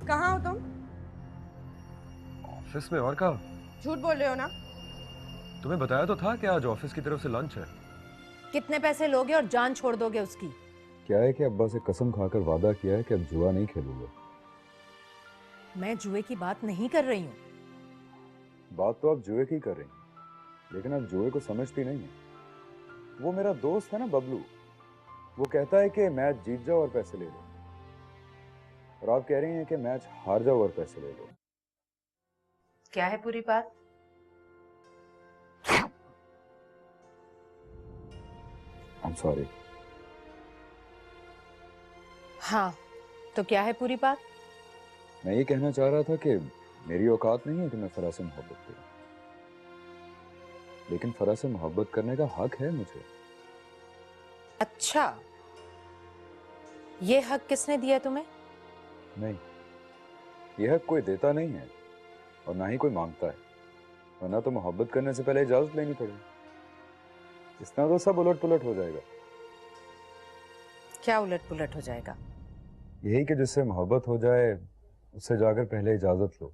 कहाँ हो तुम? ऑफिस में। और कहाँ? झूठ बोल रहे हो ना? तुम्हें बताया तो था कि आज ऑफिस की तरफ से लंच है। कितने पैसे लोगे और जान छोड़ दोगे उसकी? क्या है कि अब्बा से कसम खाकर वादा किया है कि अब जुआ नहीं खेलूंगा। मैं जुए की बात नहीं कर रही हूँ। बात तो आप जुए की कर रही हैं, लेकिन आप जुए को समझती नहीं है। वो मेरा दोस्त है ना बबलू, वो कहता है कि मैच जीत जाओ और पैसे ले लो, और आप कह रही हैं कि मैच हार जाओ और पैसे ले लो। क्या है पूरी बात? I'm sorry। हाँ, तो क्या है पूरी बात? मैं ये कहना चाह रहा था कि मेरी औकात नहीं है कि मैं फराह से मोहब्बत करूं, लेकिन फराह से मोहब्बत करने का हक है मुझे। अच्छा, ये हक किसने दिया तुम्हें? नहीं, यह हक कोई देता नहीं है और ना ही कोई मांगता है, वरना तो मोहब्बत करने से पहले इजाजत लेनी पड़ेगी। इस तरह तो सब उलट पुलट हो जाएगा। क्या उलट पुलट हो जाएगा? यही कि जिससे मोहब्बत हो जाए उससे जाकर पहले इजाजत लो,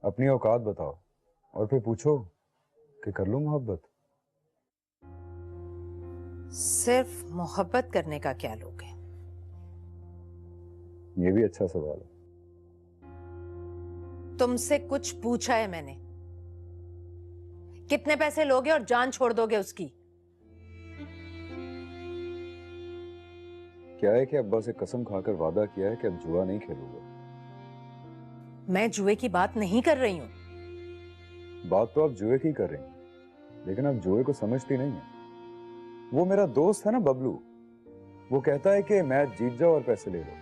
अपनी औकात बताओ और फिर पूछो कि कर लूं मोहब्बत। सिर्फ मोहब्बत करने का क्या लोगे? ये भी अच्छा सवाल है। तुमसे कुछ पूछा है मैंने। कितने पैसे लोगे और जान छोड़ दोगे उसकी? क्या है कि अब्बा से कसम खाकर वादा किया है कि अब जुआ नहीं खेलूंगा। मैं जुए की बात नहीं कर रही हूं। बात तो आप जुए की कर रही हैं, लेकिन आप जुए को समझती नहीं है। वो मेरा दोस्त है ना बबलू, वो कहता है कि मैच जीत जाओ और पैसे ले लो,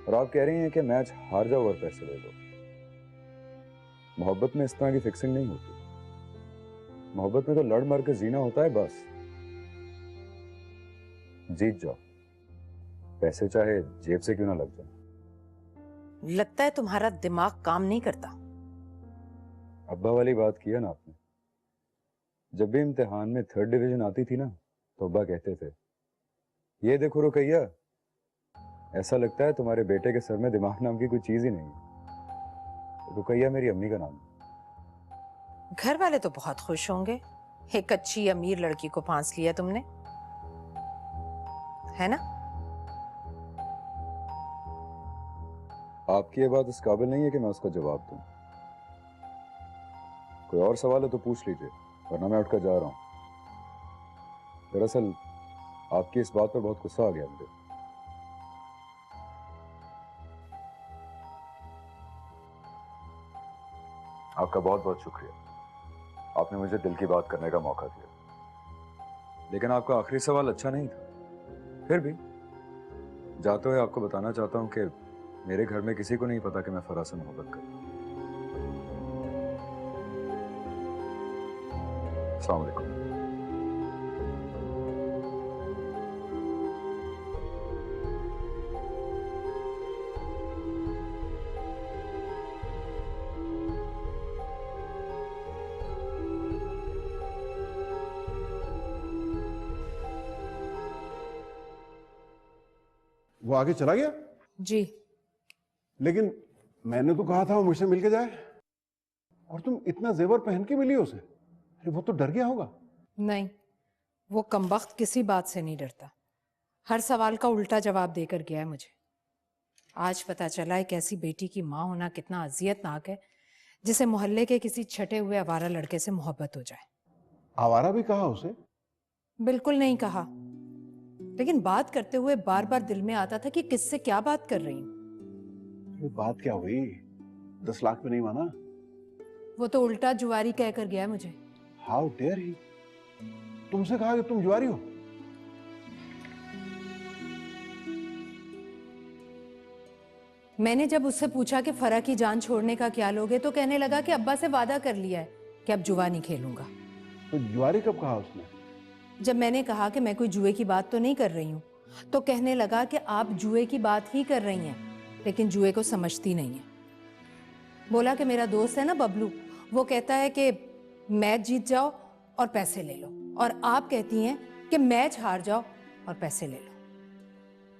और आप कह रही हैं कि मैच हार जाओ और पैसे ले लो। मोहब्बत में इस तरह की फिक्सिंग नहीं होती। मोहब्बत में तो लड़ मर के जीना होता है बस। जीत जाओ, पैसे चाहे जेब से क्यों ना लग जाए। लगता है तुम्हारा दिमाग काम नहीं करता। अब्बा वाली बात किया ना आपने। जब भी इम्तिहान में 3rd डिवीजन आती थी ना, तो अब्बा कहते थे, ये देखो रुकैया, ऐसा लगता है तुम्हारे बेटे के सर में दिमाग नाम की कोई चीज ही नहीं है। रुकैया मेरी अम्मी का नाम है। घर वाले तो बहुत खुश होंगे, एक अच्छी अमीर लड़की को फांस लिया तुमने, है ना? आपकी ये बात इस काबिल नहीं है कि मैं उसका जवाब दूं। कोई और सवाल है तो पूछ लीजिए, वरना मैं उठकर जा रहा हूं। दरअसल आपकी इस बात पर बहुत गुस्सा आ गया मुझे। आपका बहुत बहुत शुक्रिया, आपने मुझे दिल की बात करने का मौका दिया। लेकिन आपका आखिरी सवाल अच्छा नहीं था। फिर भी जाते हुए आपको बताना चाहता हूं कि मेरे घर में किसी को नहीं पता कि मैं फराह से मोहब्बत करता हूं। अस्सलाम वालेकुम। वो आगे चला गया? जी। लेकिन मैंने तो कहा था वो मुझसे मिलके जाए, और तुम इतना जेवर पहन के मिली उसे। अरे वो तो डर गया होगा। नहीं, वो कमबख्त किसी बात से नहीं डरता। हर सवाल का उल्टा जवाब देकर गया है मुझे। आज पता चला है कैसी बेटी की माँ होना कितना अजियतनाक है, जिसे मोहल्ले के किसी छटे हुए आवारा लड़के से मोहब्बत हो जाए। आवारा भी कहा उसे? बिल्कुल नहीं कहा, लेकिन बात करते हुए बार बार दिल में आता था कि किससे क्या बात कर रही हूं। ये बात क्या हुई? 10 लाख पे नहीं माना? वो तो उल्टा जुआरी कहकर गया मुझे। How dare he! तुमसे कहा कि तुम जुआरी हो? मैंने जब उससे पूछा कि फरा की जान छोड़ने का क्या लोगे, तो कहने लगा कि अब्बा से वादा कर लिया है कि अब जुआ नहीं खेलूंगा। तो जुआरी कब कहा उसने? जब मैंने कहा कि मैं कोई जुए की बात तो नहीं कर रही हूँ, तो कहने लगा कि आप जुए की बात ही कर रही हैं, लेकिन जुए को समझती नहीं है। बोला कि मेरा दोस्त है ना बबलू, वो कहता है कि मैच जीत जाओ और पैसे ले लो, और आप कहती हैं कि मैच हार जाओ और पैसे ले लो।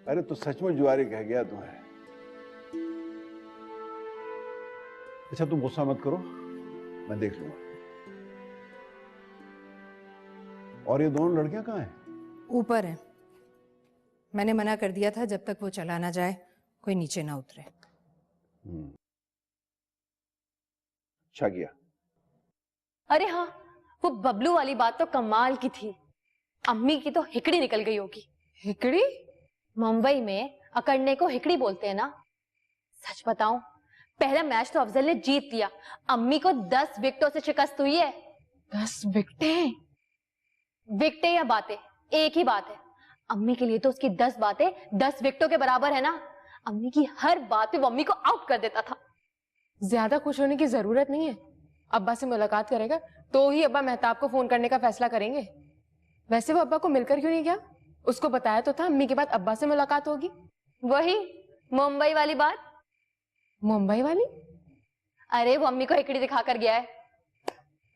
अरे तो सच में जुआरी कह गया तुम्हें? अच्छा तुम गुस्सा मत करो, मैं देख लूंगा। और ये दोनों लड़कियां कहाँ हैं? ऊपर है। मैंने मना कर दिया था जब तक वो चला ना जाए कोई नीचे ना उतरे। अच्छा किया। अरे हाँ, वो बबलू वाली बात तो कमाल की थी। अम्मी की तो हिकड़ी निकल गई होगी। हिकड़ी? मुंबई में अकड़ने को हिकड़ी बोलते हैं ना। सच बताऊं, पहला मैच तो अफजल ने जीत लिया, अम्मी को 10 विकेटों से शिकस्त हुई है। 10 विकेटें? विकेटें या बातें एक ही बात है। अम्मी के लिए तो उसकी 10 बातें 10 विकेटों के बराबर है ना। अम्मी की हर बात पे वो अम्मी को आउट कर देता था। ज्यादा खुश होने की जरूरत नहीं है। अब्बा से मुलाकात करेगा तो ही अब्बा मेहताब को फोन करने का फैसला करेंगे। वैसे वो अब्बा को मिलकर क्यों नहीं गया? उसको बताया तो था अम्मी के बाद अब्बा से मुलाकात होगी। वही मुंबई वाली बात। मुंबई वाली? अरे वो अम्मी को हिकड़ी दिखा कर गया है।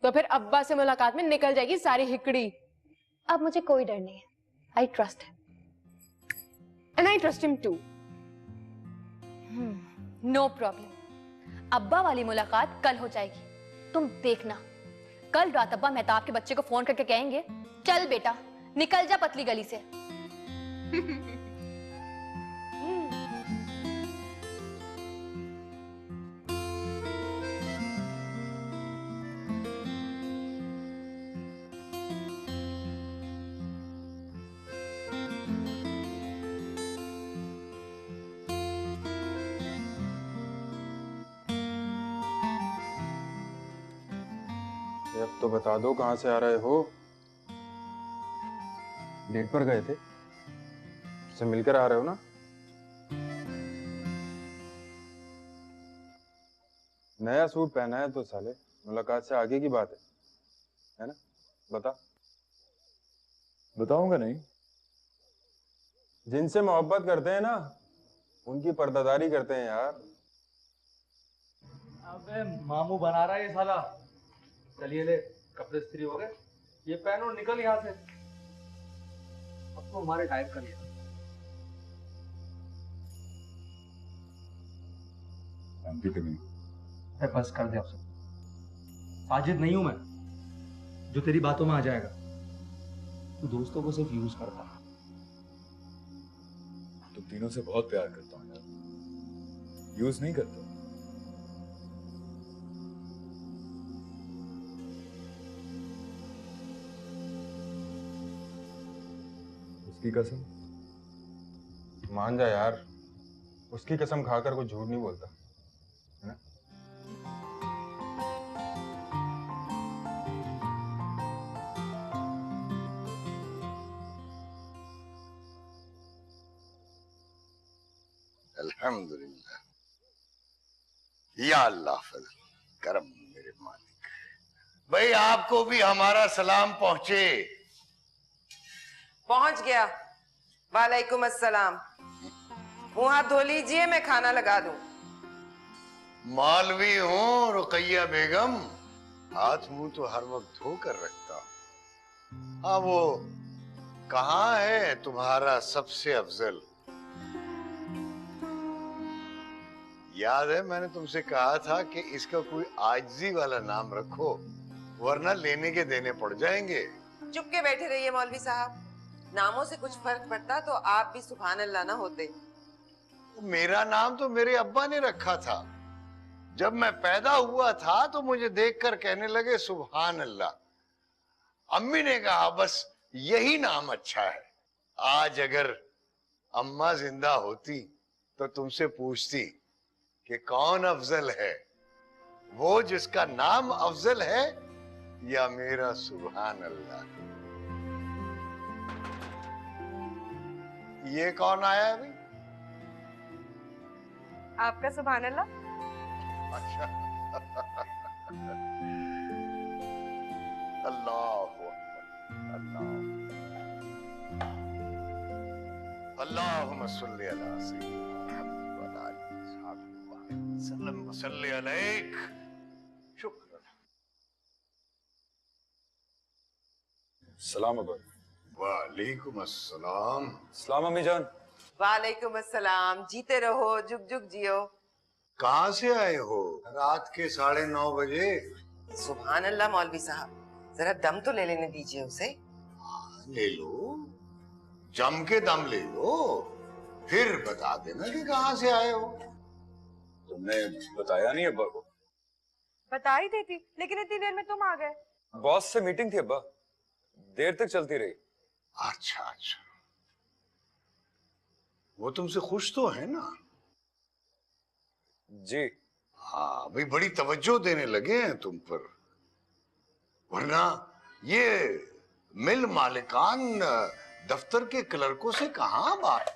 तो फिर अब्बा से मुलाकात में निकल जाएगी सारी हिकड़ी। अब मुझे कोई डर नहीं है। I trust him and I trust him too. No problem. अब्बा वाली मुलाकात कल हो जाएगी, तुम देखना। कल रात अब्बा मेहताब के बच्चे को फोन करके कहेंगे, चल बेटा निकल जा पतली गली से। अब तो बता दो कहां से आ रहे हो? डेट पर गए थे, उससे मिलकर आ रहे हो ना? नया सूट पहना है तो साले मुलाकात से आगे की बात है ना? बता। बताऊंगा नहीं। जिनसे मोहब्बत करते हैं ना उनकी पर्दादारी करते हैं यार। अबे मामू बना रहा है ये साला। चलिए ले, कपड़े इस्त्री हो गए, ये पहन और निकल यहाँ से। अब तो हमारे टाइप का लिया। बस कर दे अब सब। साजिद नहीं हूं मैं जो तेरी बातों में आ जाएगा। तू दोस्तों को सिर्फ यूज करता है। तो तीनों से बहुत प्यार करता हूँ यार, यूज नहीं करता। उसकी कसम। मान जा यार, उसकी कसम खाकर कोई झूठ नहीं बोलता है ना? अल्हम्दुलिल्लाह। या अल्लाह फजल करम मेरे मालिक। भाई आपको भी हमारा सलाम पहुंचे। पहुंच गया। वालेकुम अस्सलाम। मुंह हाथ धो लीजिए, मैं खाना लगा दूं। मौलवी हूं रुकैया बेगम, हाथ मुंह तो हर वक्त धोकर रखता हूं। हाँ वो कहाँ है तुम्हारा सबसे अफजल? याद है मैंने तुमसे कहा था कि इसका कोई आजिजी वाला नाम रखो, वरना लेने के देने पड़ जाएंगे। चुप के बैठे रहिए मौलवी साहब। नामों से कुछ फर्क पड़ता तो आप भी सुभान अल्लाह ना होते। मेरा नाम तो मेरे अब्बा ने रखा था। जब मैं पैदा हुआ था तो मुझे देखकर कहने लगे सुभान अल्लाह। अम्मी ने कहा बस यही नाम अच्छा है। आज अगर अम्मा जिंदा होती तो तुमसे पूछती कि कौन अफजल है, वो जिसका नाम अफजल है या मेरा सुभान अल्लाह। ये कौन आया अभी? आपका सुभान अल्लाह। अच्छा। अल्लाह अल्लाहुम्मा सल्ली अला सय्यिदिना मुहम्मद व अला आलिहि वसल्लम व सल्ली अलैक। शुक्र। सलाम अब्बा। वालेकुम अस्सलाम। सलाम अम्मी जान। वालेकुम अस्सलाम। जीते रहो, जुग जुग जियो। कहाँ से आए हो रात के 9:30 बजे? सुभान अल्लाह मौलवी साहब, जरा दम तो ले लेने दीजिए उसे। ले लो, जम के दम ले लो, फिर बता देना कि कहाँ से आए हो। तुमने बताया नहीं अब्बा को? बता ही देती, लेकिन इतनी देर में तुम आ गए। बॉस से मीटिंग थी अब्बा, देर तक चलती रही। अच्छा अच्छा, वो तुमसे खुश तो है ना? जी हाँ भाई, बड़ी तवज्जो देने लगे हैं तुम पर, वरना ये मिल मालिकान दफ्तर के क्लर्कों से कहाँ बात।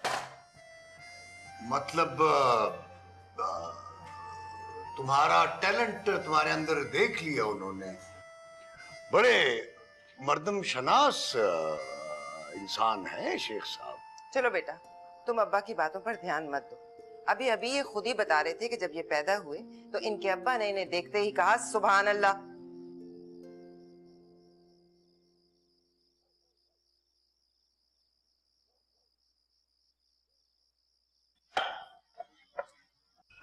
मतलब तुम्हारा टैलेंट तुम्हारे अंदर देख लिया उन्होंने। बड़े मर्दम शनास इंसान है शेख साहब। चलो बेटा, तुम अब्बा की बातों पर ध्यान मत दो। अभी अभी ये खुद ही बता रहे थे कि जब ये पैदा हुए तो इनके अब्बा ने इन्हें देखते ही कहा सुभान अल्लाह।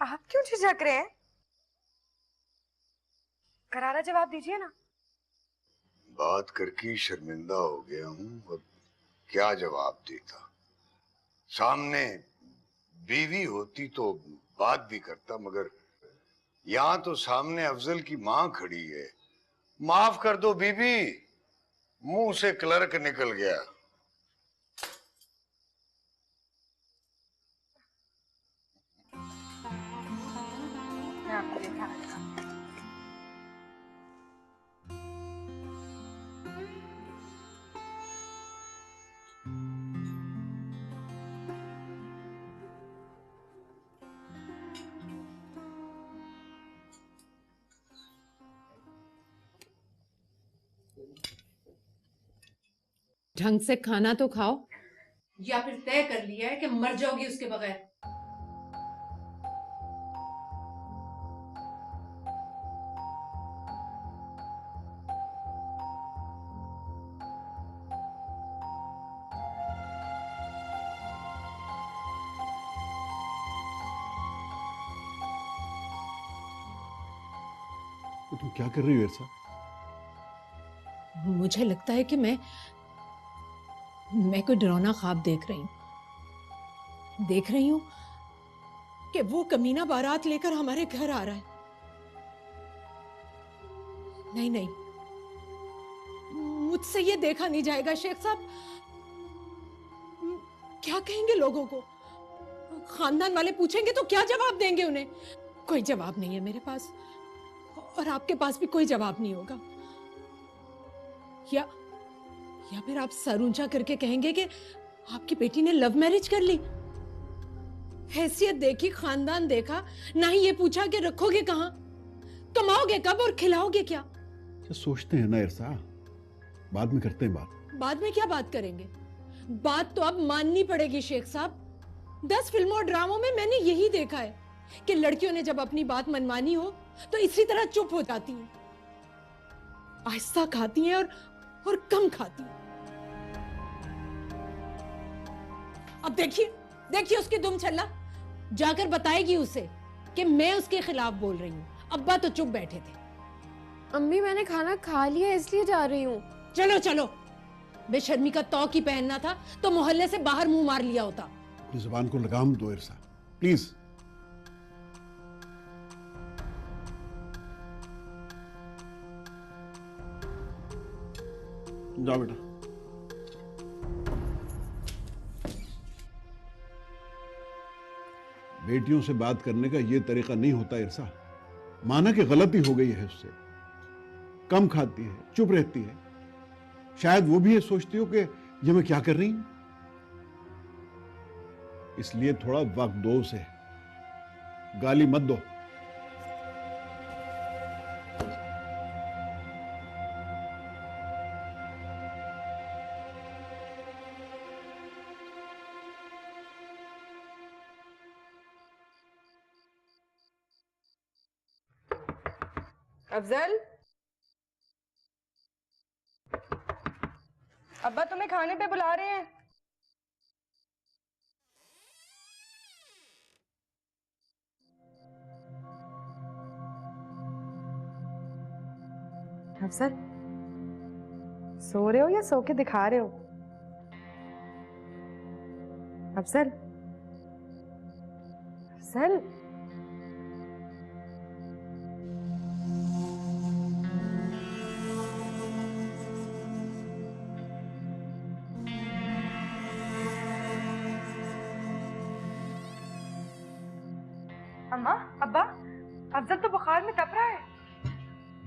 आप क्यों झिझक रहे हैं? करारा जवाब दीजिए ना। बात करके शर्मिंदा हो गया हूँ, अब क्या जवाब देता। सामने बीवी होती तो बात भी करता, मगर यहाँ तो सामने अफजल की माँ खड़ी है। माफ कर दो बीबी, मुंह से क्लर्क निकल गया। मैं आपको देखा रखा। ढंग से खाना तो खाओ, या फिर तय कर लिया है कि मर जाओगी उसके बगैर। तो तुम क्या कर रही हो इरसा? मुझे लगता है कि मैं कोई डरावना ख्वाब देख रही हूँ कि वो कमीना बारात लेकर हमारे घर आ रहा है। नहीं नहीं, मुझसे ये देखा नहीं जाएगा शेख साहब। क्या कहेंगे लोगों को? खानदान वाले पूछेंगे तो क्या जवाब देंगे उन्हें? कोई जवाब नहीं है मेरे पास, और आपके पास भी कोई जवाब नहीं होगा। या फिर आप सर ऊंचा करके कहेंगे कि आपकी बेटी ने लव मैरिज कर ली। हैसियत देखी, खानदान देखा, ना ही ये पूछा कि रखोगे कहाँ, कमाओगे कब और खिलाओगे क्या? सोचते हैं ना इरसा, बाद में करते हैं बात। बाद में क्या बात करेंगे? बात तो अब माननी पड़ेगी शेख साहब। 10 फिल्मों और ड्रामों में मैंने यही देखा है कि लड़कियों ने जब अपनी बात मनवानी हो तो इसी तरह चुप हो जाती हैं, आहिस्ता खाती हैं और कम खाती हैं। अब देखिए उसकी दुम छल्ला, जाकर बताएगी उसे कि मैं उसके खिलाफ बोल रही हूँ। अब्बा तो चुप बैठे थे। अम्मी मैंने खाना खा लिया इसलिए जा रही हूँ। चलो, बेशर्मी का तौक ही पहनना था तो मोहल्ले से बाहर मुंह मार लिया होता। अपनी जुबान को लगाम दो इरसा, प्लीज। जाओ बेटा। बेटियों से बात करने का यह तरीका नहीं होता इरसा। माना कि गलती हो गई है उससे, कम खाती है, चुप रहती है, शायद वो भी ये सोचती हो कि ये मैं क्या कर रही हूं, इसलिए थोड़ा वक्त दो उसे, गाली मत दो। अफजल, अब्बा तुम्हें खाने पे बुला रहे हैं। अफसर सो रहे हो या सो के दिखा रहे हो? अफसर अफसर अम्मा, अब्बा, अफजल तो बुखार में तप रहा है।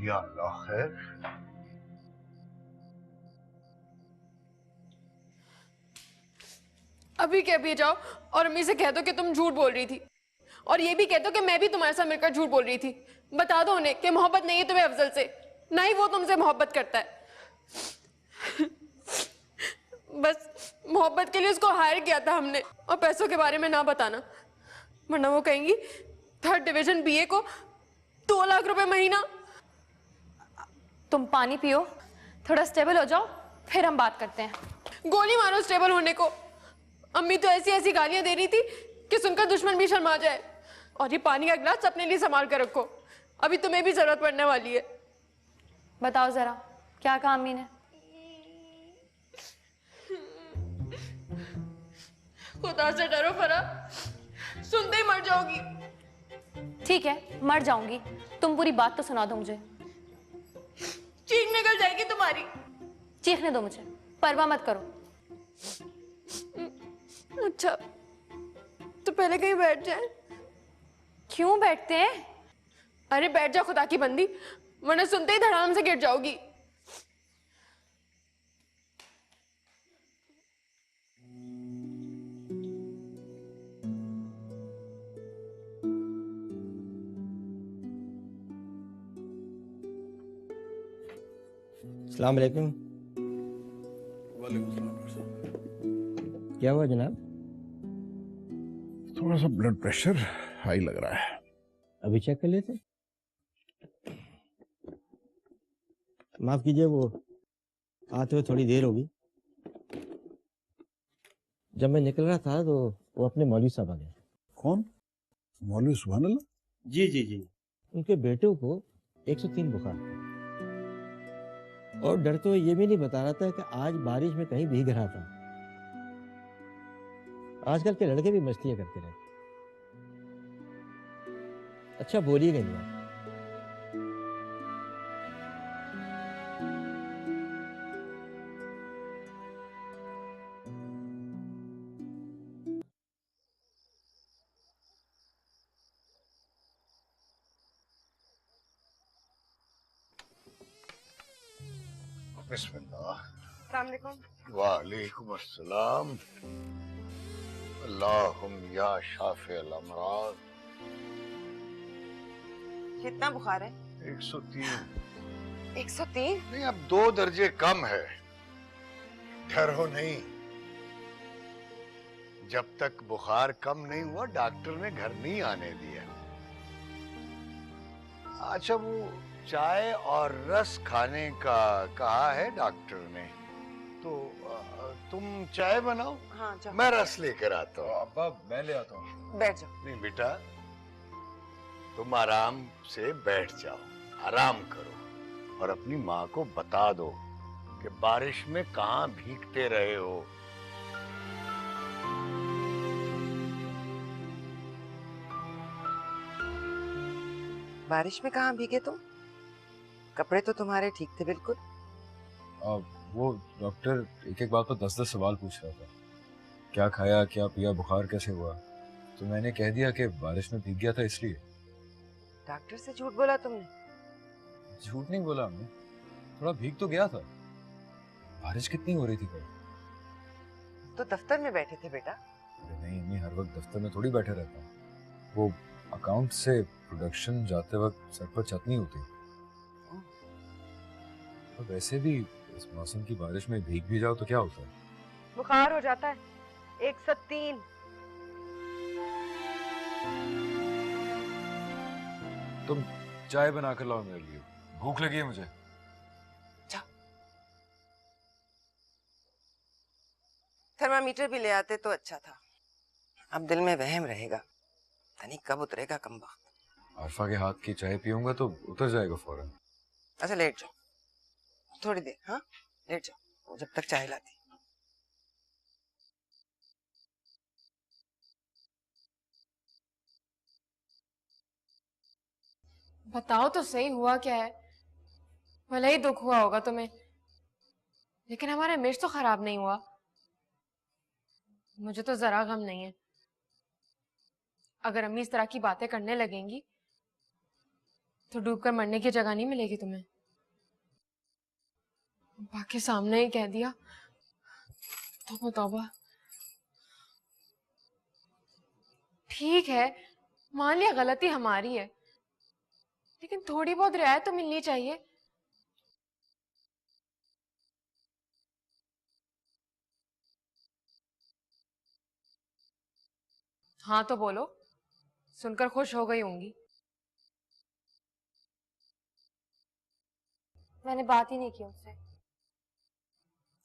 या अल्लाह खैर। अभी के अभी जाओ और अम्मी से कह दो कि तुम झूठ बोल रही थी, और ये भी कह दो कि मैं भी तुम्हारे साथ मिलकर झूठ बोल रही थी। बता दो उन्हें कि मोहब्बत नहीं है तुम्हें अफजल से, ना ही वो तुमसे मोहब्बत करता है। बस मोहब्बत के लिए उसको हायर किया था हमने, और पैसों के बारे में ना बताना, वरना वो कहेंगी 3rd डिवीजन बीए को 2 लाख रुपए महीना। तुम पानी पियो, थोड़ा स्टेबल हो जाओ, फिर हम बात करते हैं। गोली मारो स्टेबल होने को। अम्मी तो ऐसी ऐसी गालियां दे रही थी कि सुनकर दुश्मन भी शर्मा जाए। और ये पानी का गिलास अपने लिए संभाल कर रखो, अभी तुम्हें भी जरूरत पड़ने वाली है। बताओ जरा, क्या कहा अम्मी ने? खुदा से डरो फरा, सुनते ही मर जाओगी। ठीक है, मर जाऊंगी, तुम पूरी बात तो सुना दो मुझे। चीख निकल जाएगी तुम्हारी। चीखने दो मुझे, परवाह मत करो। अच्छा तो पहले कहीं बैठ जाए। क्यों बैठते हैं? अरे बैठ जा खुदा की बंदी, वरना सुनते ही धड़ाम से गिर जाओगी। अस्सलाम वालेकुम। क्या हुआ जनाब? थोड़ा सा ब्लड प्रेशर हाई लग रहा है। अभी चेक कर लेते। माफ कीजिए, वो आते हुए थोड़ी देर होगी। जब मैं निकल रहा था तो वो अपने मौलवी साहब आ गए। कौन? मौलवी सुभान अल्लाह? जी जी जी। उनके बेटे को 103 बुखार था, और डर तो ये भी नहीं बता रहा था कि आज बारिश में कहीं भीग रहा था। आजकल के लड़के भी मस्तियां करते रहते। अच्छा बोलिएगा नहीं आप। बिस्मिल्लाह। अस्सलाम वालेकुम। वालेकुम अस्सलाम। अल्लाहुम या शाफे अल अमराज। कितना बुखार है? 103। 103? नहीं, अब 2 दर्जे कम है। डरो नहीं, जब तक बुखार कम नहीं हुआ डॉक्टर ने घर नहीं आने दिया। अच्छा, वो चाय और रस खाने का कहा है डॉक्टर ने, तो तुम चाय बनाओ। हाँ जाओ। मैं रस लेकर आता हूँ। अब्बा मैं ले आता हूँ। बैठ जाओ। नहीं बेटा, तुम आराम से बैठ जाओ, आराम करो, और अपनी माँ को बता दो कि बारिश में कहाँ भीगते रहे हो। बारिश में कहाँ भीगे तुम? कपड़े तो तुम्हारे ठीक थे बिल्कुल। वो डॉक्टर एक एक बात पर 10-10 सवाल पूछ रहा था। क्या खाया, क्या पिया, बुखार कैसे हुआ, तो मैंने कह दिया कि बारिश में भीग गया था इसलिए। डॉक्टर से झूठ बोला तुमने? झूठ नहीं बोला हमने, थोड़ा भीग तो गया था। बारिश कितनी हो रही थी कल। तो दफ्तर में बैठे थे बेटा। नहीं, हर वक्त दफ्तर में थोड़ी बैठे रहता हूँ। वो अकाउंट से प्रोडक्शन जाते वक्त सर पर छत नहीं होती। और वैसे भी इस मौसम की बारिश में भीग भी जाओ तो क्या होता है? बुखार हो जाता है। 103। तुम चाय बना कर लाओ मेरे लिए, भूख लगी है मुझे। थर्मामीटर भी ले आते तो अच्छा था। अब दिल में वहम रहेगा, तनी कब उतरेगा कम वक्त। आरफा के हाथ की चाय पीऊंगा तो उतर जाएगा फौरन। अच्छा लेट जाओ, थोड़ी देर, हाँ लेट जाओ जब तक चाय लाती। बताओ तो सही हुआ क्या है? भले ही दुख हुआ होगा तुम्हें, लेकिन हमारा इमेज तो खराब नहीं हुआ। मुझे तो जरा गम नहीं है। अगर अम्मी इस तरह की बातें करने लगेंगी तो डूबकर मरने की जगह नहीं मिलेगी तुम्हें। बाकी सामने ही कह दिया तो तौबा। ठीक है, मान लिया गलती हमारी है, लेकिन थोड़ी बहुत रियायत तो मिलनी चाहिए। हाँ तो बोलो, सुनकर खुश हो गई होंगी। मैंने बात ही नहीं की उससे।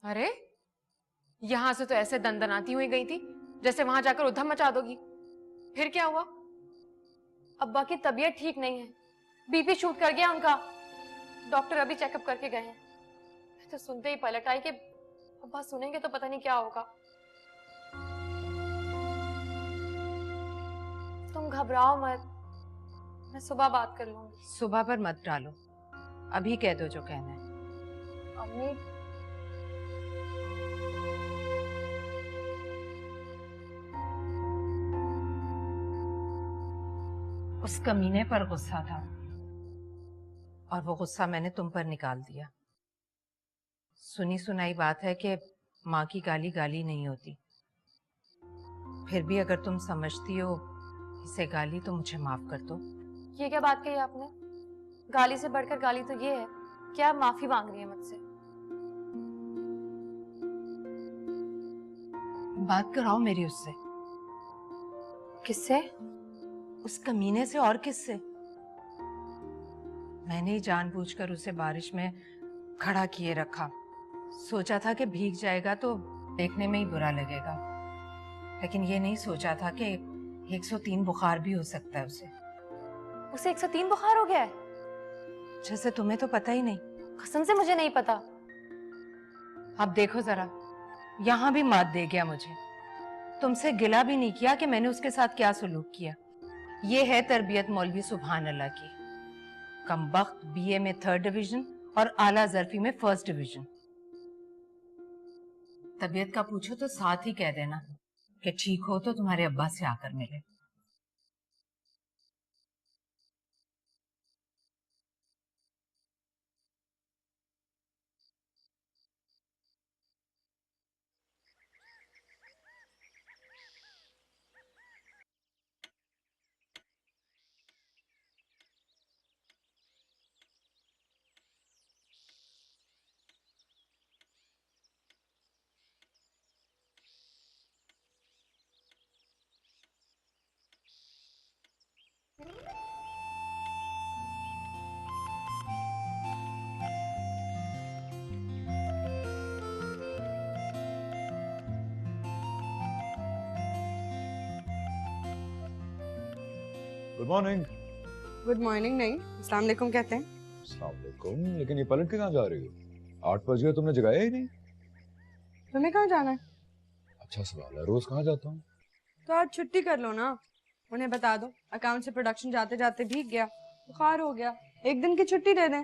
अरे यहां से तो ऐसे दंदनाती हुई गई थी जैसे वहां जाकर उधम मचा दोगी। फिर क्या हुआ? अब्बा की तबीयत ठीक नहीं है, बीपी शूट कर गया उनका। डॉक्टर अभी चेकअप करके गए हैं। मैं तो सुनते ही पलट आई कि अब्बा सुनेंगे तो पता नहीं क्या होगा। तुम घबराओ मत, मैं सुबह बात कर लूंगी। सुबह पर मत डालो, अभी कह दो जो कहना है। अम्मी उस कमीने पर गुस्सा था और वो गुस्सा मैंने तुम पर निकाल दिया। सुनी सुनाई बात है कि माँ की गाली गाली नहीं होती। फिर भी अगर तुम समझती हो इसे गाली तो मुझे माफ कर दो। ये क्या बात कही आपने? गाली से बढ़कर गाली तो ये है कि आप माफी मांग रही है मुझसे। बात कराओ मेरी उससे। किससे? उस कमीने से, और किससे? मैंने ही जानबूझकर उसे बारिश में खड़ा किए रखा। सोचा था कि भीग जाएगा तो देखने में ही बुरा लगेगा, लेकिन ये नहीं सोचा था कि 103 बुखार भी हो सकता है उसे। उसे 103 बुखार हो गया है? जैसे तुम्हें तो पता ही नहीं। कसम से मुझे नहीं पता। अब देखो जरा, यहां भी मात दे गया मुझे। तुमसे गिला भी नहीं किया कि मैंने उसके साथ क्या सलूक किया। ये है तरबियत मौलवी सुभान अल्लाह की। कमबख्त बीए में 3rd डिवीजन और आला जरफी में 1st डिवीजन। तबीयत का पूछो तो साथ ही कह देना कि ठीक हो तो तुम्हारे अब्बा से आकर मिले। Good morning. गुड मॉर्निंग नहीं, अस्सलाम वालेकुम कहते हैं। अस्सलाम वालेकुम। लेकिन ये पलट के कहाँ जा रही हो? 8 बज गए, तुमने जगाया ही नहीं। तुम्हें कहाँ जाना है? अच्छा सवाल है, रोज कहाँ जाता हूँ? तो आज छुट्टी कर लो ना। उन्हें बता दो अकाउंट से प्रोडक्शन जाते जाते भीग गया, बुखार हो गया, एक दिन की छुट्टी दे दें।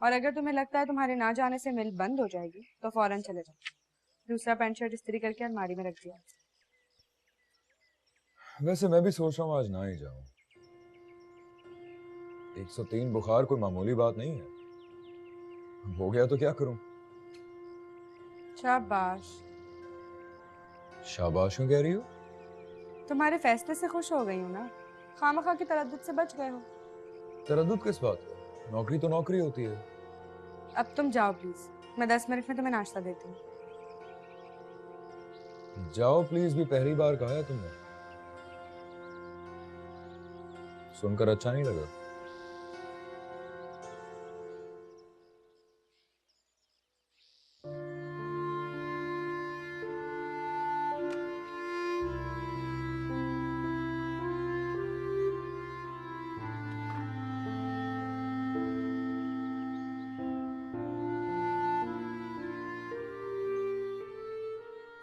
और अगर तुम्हें लगता है तुम्हारे ना जाने से मिल बंद हो जाएगी तो फौरन चले जाओ। दूसरा पैंट शर्ट इस्त्री करके अलमारी में रख दिया। वैसे मैं भी सोच रहा हूँ आज ना ही जाऊं। 103 बुखार कोई मामूली बात नहीं है। हो गया तो क्या करूं? शाबाश। शाबाश क्यों कह रही हो? तुम्हारे फैसले से खुश हो गई हूँ ना, खामखा की तरद्दुद से बच गए हो। तरद्दुद किस बात का? नौकरी तो नौकरी होती है। अब तुम जाओ प्लीज, मैं 10 मिनट में तुम्हें नाश्ता देती हूँ। जाओ प्लीज भी पहली बार कहा है तुमने, सुनकर अच्छा नहीं लगा।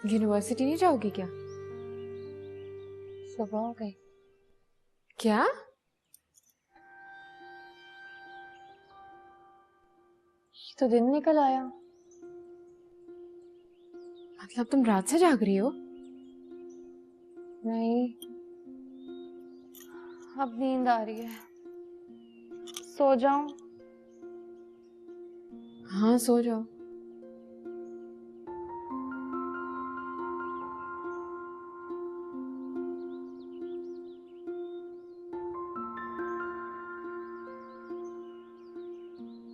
यूनिवर्सिटी नहीं जाओगी क्या? सुबह हो गई क्या? ये तो दिन निकल आया। मतलब तुम रात से जाग रही हो? नहीं, अब नींद आ रही है, सो जाऊं? हाँ सो जाओ।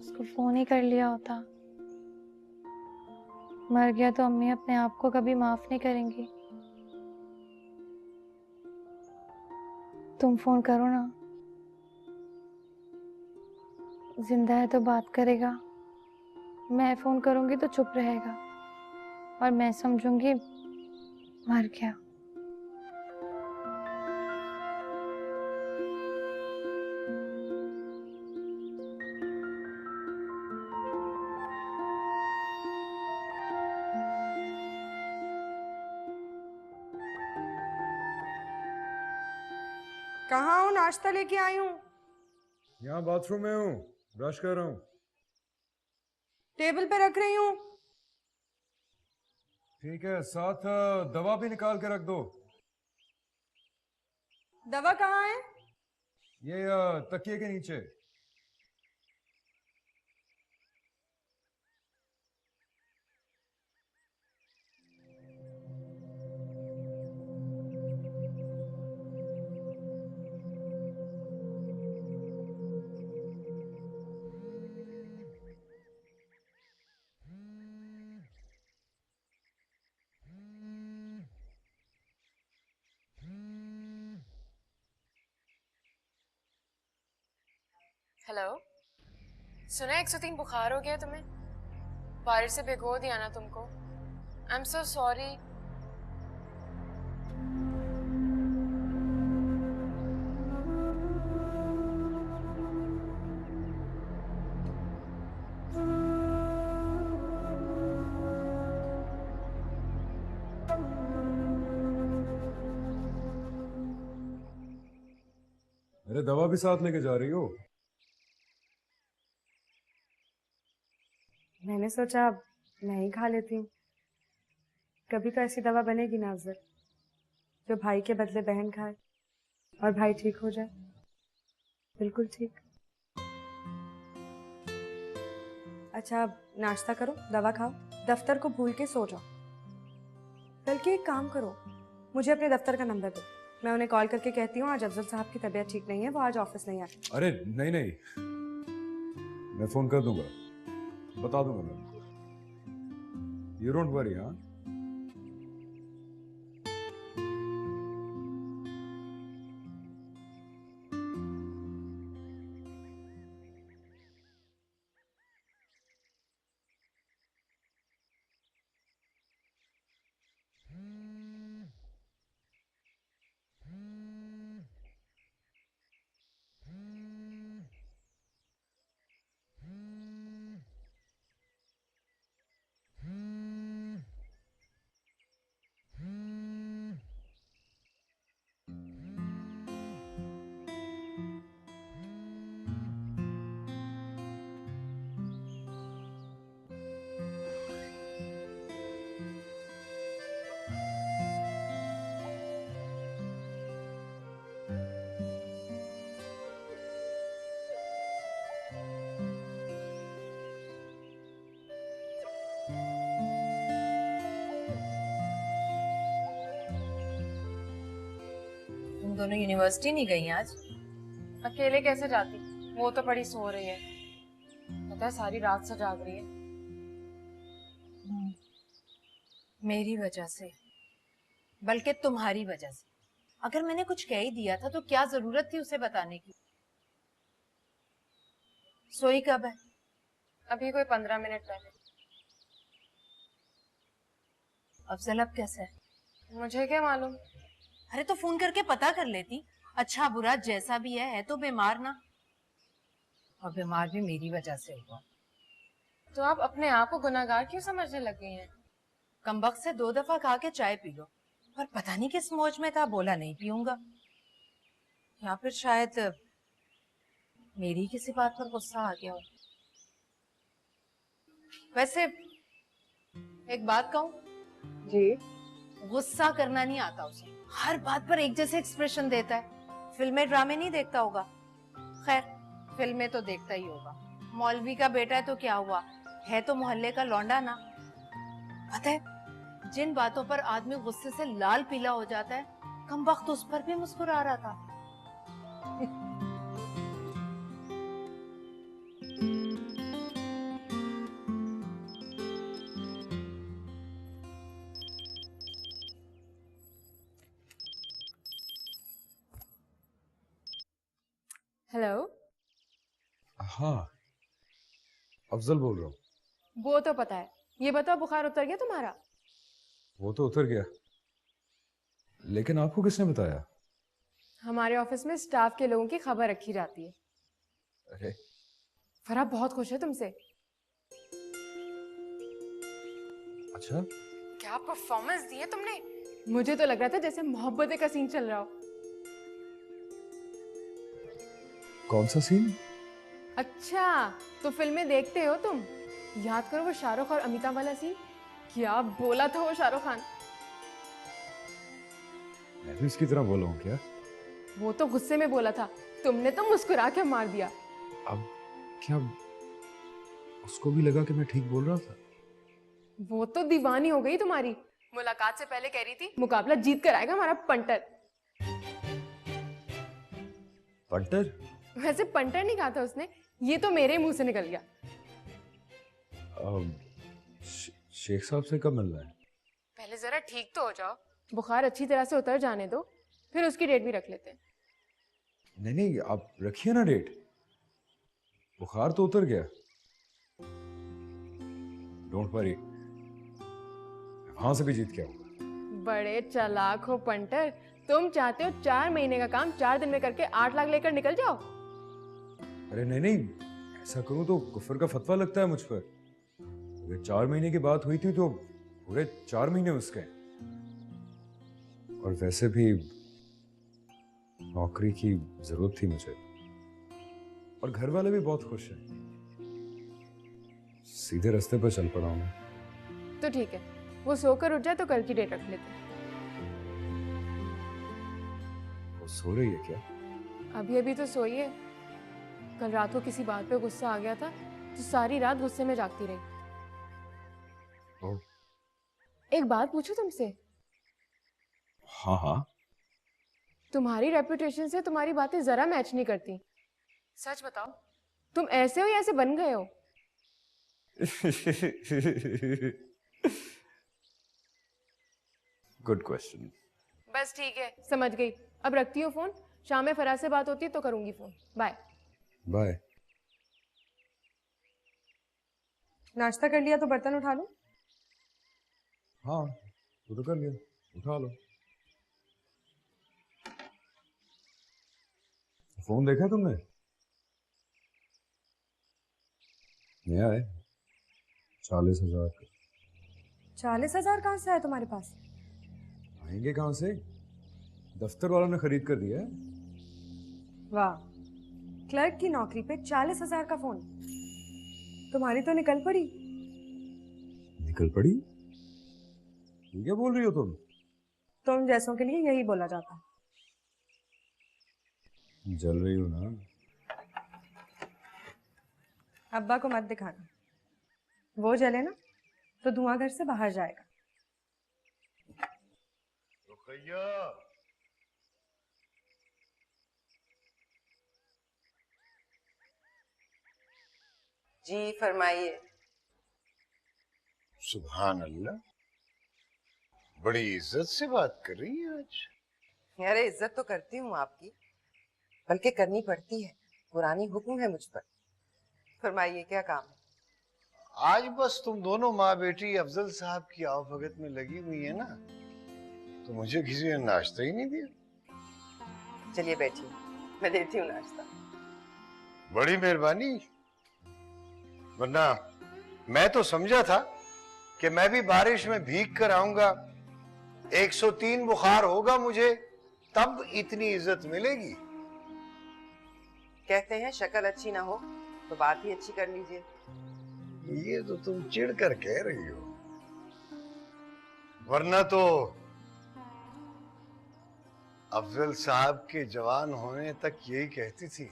उसको फोन ही कर लिया होता। मर गया तो अम्मी अपने आप को कभी माफ नहीं करेंगी। तुम फोन करो ना, जिंदा है तो बात करेगा, मैं फोन करूंगी तो चुप रहेगा और मैं समझूंगी मर गया। कहाँ हूँ? नाश्ता लेके आई हूँ। यहाँ बाथरूम में हूँ, ब्रश कर रहा हूँ। टेबल पे रख रही हूँ। ठीक है, साथ दवा भी निकाल के रख दो। दवा कहाँ है? ये तकिए के नीचे। हेलो, सुना 103 बुखार हो गया तुम्हें? बारिश से भिगो दिया ना तुमको। I am so sorry. अरे दवा भी साथ लेके जा रही हो? मैंने सोचा अब मैं ही खा लेती हूँ। कभी तो ऐसी दवा बनेगी ना अफजल, जो भाई के बदले बहन खाए और भाई ठीक हो जाए, बिल्कुल ठीक। अच्छा अब नाश्ता करो, दवा खाओ, दफ्तर को भूल के सो जाओ। बल्कि एक काम करो, मुझे अपने दफ्तर का नंबर दो, मैं उन्हें कॉल करके कहती हूँ आज अफजल साहब की तबीयत ठीक नहीं है, वो आज ऑफिस नहीं आए। अरे नहीं नहीं, मैं फोन कर दूंगा, बता दूंगा मैं उनको। You don't worry. हाँ तुम दोनों यूनिवर्सिटी नहीं गई आज? अकेले कैसे जाती? वो तो बड़ी सो रही है, पता है सारी रात से जाग रही है। मेरी वजह से, बल्कि तुम्हारी वजह से। अगर मैंने कुछ कह ही दिया था तो क्या जरूरत थी उसे बताने की? सोई कब है? अभी कोई 15 मिनट पहले। अफजल अब कैसा है? मुझे क्या मालूम? अरे तो फोन करके पता कर लेती। अच्छा बुरा जैसा भी है तो बीमार ना, और बीमार भी मेरी वजह से हुआ। तो आप अपने आप को गुनाहगार क्यों समझने लग गई हैं? कमबख्त से 2 दफा खा के चाय पी लो, पर पता नहीं किस मौज में था, बोला नहीं पीऊंगा। या फिर शायद मेरी किसी बात पर गुस्सा आ गया हो। वैसे एक बात कहूं जी। गुस्सा करना नहीं आता उसे, हर बात पर एक जैसे एक्सप्रेशन देता है। फिल्में ड्रामे नहीं देखता होगा, खैर फिल्में तो देखता ही होगा। मौलवी का बेटा है तो क्या हुआ, है तो मोहल्ले का लौंडा ना। पता है जिन बातों पर आदमी गुस्से से लाल पीला हो जाता है, कमबख्त उस पर भी मुस्कुरा रहा था। हेलो। हाँ, अफजल बोल रहा हूँ। वो तो पता है, ये बताओ बुखार उतर गया तुम्हारा? वो तो उतर गया, लेकिन आपको किसने बताया? हमारे ऑफिस में स्टाफ के लोगों की खबर रखी जाती है। अरे फराह बहुत खुश है तुमसे। अच्छा, क्या परफॉर्मेंस दी है तुमने, मुझे तो लग रहा था जैसे मोहब्बत का सीन चल रहा हो। कौन सा सीन? अच्छा, तो फिल्में देखते हो तुम? याद करो वो शाहरुख और अमिताभ वाला सीन, क्या बोला था वो शाहरुख खान। मैं भी इसकी तरह बोला हूँ क्या? वो तो गुस्से में बोला था, तुमने तो मुस्कुरा के मार दिया। अब क्या उसको भी लगा कि मैं ठीक बोल रहा था? वो तो दीवानी हो गई तुम्हारी। मुलाकात से पहले कह रही थी मुकाबला जीत कर आएगा हमारा पंटर। पंटर? वैसे पंटर नहीं कहा था उसने, ये तो मेरे मुंह से निकल गया। शेख साहब से कब मिलना है? पहले जरा ठीक तो हो जाओ, बुखार अच्छी तरह से उतर जाने दो, फिर उसकी डेट भी रख लेते हैं। नहीं नहीं, आप रखिए ना डेट। बुखार तो उतर गया, डोंट वरी, वहां से भी जीत के आऊंगा। बड़े चालाक हो पंटर, तुम चाहते हो 4 महीने का काम 4 दिन में करके 8 लाख लेकर निकल जाओ। अरे नहीं नहीं, ऐसा करूं तो कुफर का फतवा लगता है मुझ पर। अगर 4 महीने की बात हुई थी तो पूरे 4 महीने उसके। और वैसे भी नौकरी की जरूरत थी मुझे, और घर वाले भी बहुत खुश हैं। सीधे रास्ते पर चल पड़ा हूं। तो ठीक है, वो सोकर उठ जाए तो कल की डेट रख लेते हैं। वो सो रही है क्या? अभी अभी तो सोई है, कल रात को किसी बात पे गुस्सा आ गया था तो सारी रात गुस्से में जागती रही। ओ। एक बात पूछूं तुमसे? हाँ हाँ। तुम्हारी रेपुटेशन से तुम्हारी बातें जरा मैच नहीं करती। सच बताओ, तुम ऐसे हो या ऐसे बन गए हो? Good question. बस ठीक है, समझ गई। अब रखती हूँ फोन, शाम में फराज से बात होती है तो करूंगी फोन। Bye bye. नाश्ता कर लिया तो बर्तन उठा लो। हाँ, वो तो कर लिया, उठा लो। फोन देखा तुमने? नया है, 40,000 का। 40,000 कहाँ से आया तुम्हारे पास? आएंगे कहाँ से, दफ्तर वालों ने खरीद कर दिया है। वाह, क्लर्क की नौकरी पे 40,000 का फोन। तुम्हारी तो निकल पड़ी। निकल पड़ी? ये क्या बोल रही हो तुम? तुम जैसों के लिए यही बोला जाता है। जल रही हो ना? अब्बा को मत दिखाना, वो जले ना तो धुआं घर से बाहर जाएगा। रुकैया, जी फरमाइए। सुभान अल्लाह, बड़ी इज्जत से बात कर रही है आज। अरे इज्जत तो करती हूँ आपकी, बल्कि करनी पड़ती है, पुरानी हुक्म है मुझ पर। फरमाइए क्या काम है? आज बस तुम दोनों माँ बेटी अफजल साहब की आवभगत में लगी हुई है ना, तो मुझे किसी ने नाश्ता ही नहीं दिया। चलिए बैठिए, मैं देती हूँ नाश्ता। बड़ी मेहरबानी, वरना मैं तो समझा था कि मैं भी बारिश में भीग कर आऊंगा, 103 बुखार होगा मुझे, तब इतनी इज्जत मिलेगी। कहते हैं शक्ल अच्छी ना हो तो बात ही अच्छी कर लीजिए। ये तो तुम चिढ़ कर कह रही हो, वरना तो अफजल साहब के जवान होने तक यही कहती थी,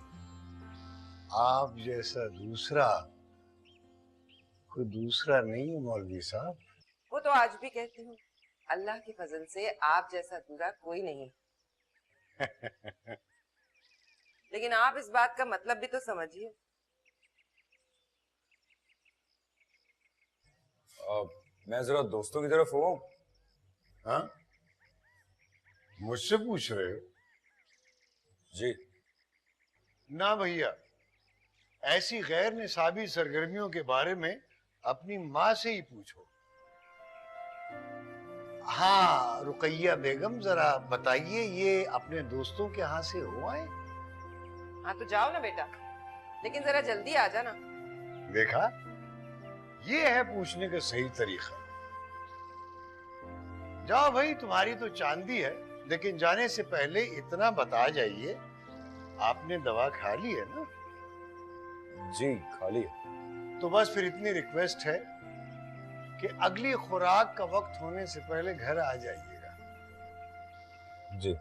आप जैसा दूसरा कोई दूसरा नहीं है मौलवी साहब। वो तो आज भी कहती हूँ, अल्लाह के फजल से आप जैसा दूसरा कोई नहीं। लेकिन आप इस बात का मतलब भी तो समझिए। मैं जरा दोस्तों की तरफ हूँ। हाँ, मुझसे पूछ रहे हो? जी ना भैया, ऐसी गैर निसाबी सरगर्मियों के बारे में अपनी माँ से ही पूछो। हाँ रुकैया बेगम, जरा बताइए ये अपने दोस्तों के यहाँ से हो आए? हाँ तो जाओ ना बेटा, लेकिन जरा जल्दी आ जाना। देखा, ये है पूछने का सही तरीका। जाओ भाई, तुम्हारी तो चांदी है, लेकिन जाने से पहले इतना बता जाइए, आपने दवा खा ली है ना? जी खा ली है। तो बस फिर इतनी रिक्वेस्ट है कि अगली खुराक का वक्त होने से पहले घर आ जाइएगा। जी।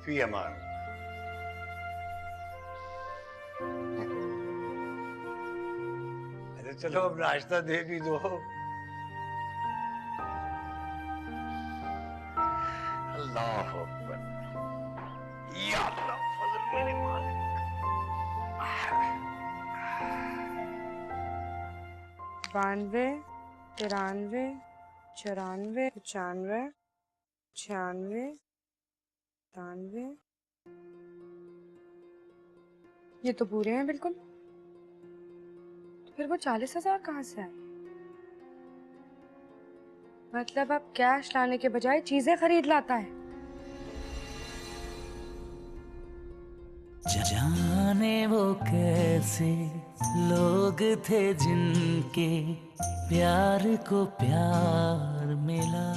फी अमान। अरे चलो अब नाश्ता दे भी दो। अल्लाह अकबर। या अल्लाह, फजल मेरे मालिक। 92, 93, 94, 95, 96, 97। ये तो पूरे हैं बिल्कुल। तो फिर वो 40,000 कहाँ से आए? मतलब अब कैश लाने के बजाय चीजें खरीद लाता है। जाने वो कैसे लोग थे जिनके प्यार को प्यार मिला।